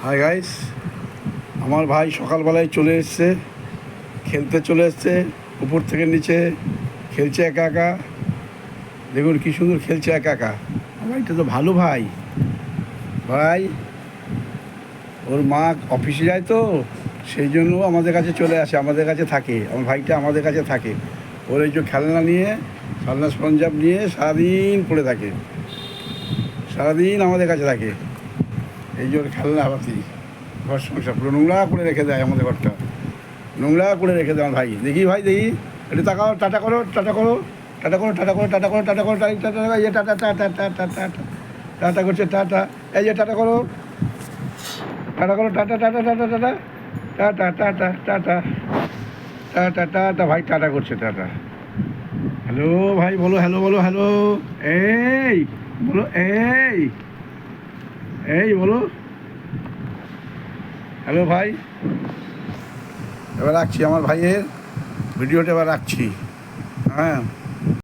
Hi guys, আমার ভাই সকালবেলায় চলে এসছে, খেলতে চলে এসছে, উপর থেকে নিচে খেলছে একা একা। দেখুন কী সুন্দর খেলছে একা একা। আমার ভাইটা তো ভালো ভাই। ভাই ওর মা অফিসে যায় তো, সেই জন্য আমাদের কাছে চলে আসে, আমাদের কাছে থাকে। আমার ভাইটা আমাদের কাছে থাকে। ওর এই যে খেলনা নিয়ে, খেলনা সরঞ্জাম নিয়ে সারাদিন পড়ে থাকে, সারাদিন আমাদের কাছে থাকে। এই যে ওর খেলনা পাতি, ঘর সংসার পুরো নোংরা করে রেখে দেয়, আমাদের ঘরটা নোংরা করে রেখে দেয় আমার ভাই। দেখি ভাই দেখি, একটু তাকাও, টাটা করো, টাটা করো, টাটা করো, টাটা করো, টাটা করো, টাটা করো, টাটা, এই যে tata tata tata tata tata করছে, টাটা, এই যে টাটা করো, টাটা করো, tata tata tata tata tata tata tata tata tata. ভাই টাটা করছে, টাটা। হ্যালো ভাই, বলো হ্যালো, বলো হ্যালো, এই বলো, এই বলো হ্যালো ভাই। এবার রাখছি, আমার ভাইয়ের ভিডিওটা এবার রাখছি। হ্যাঁ।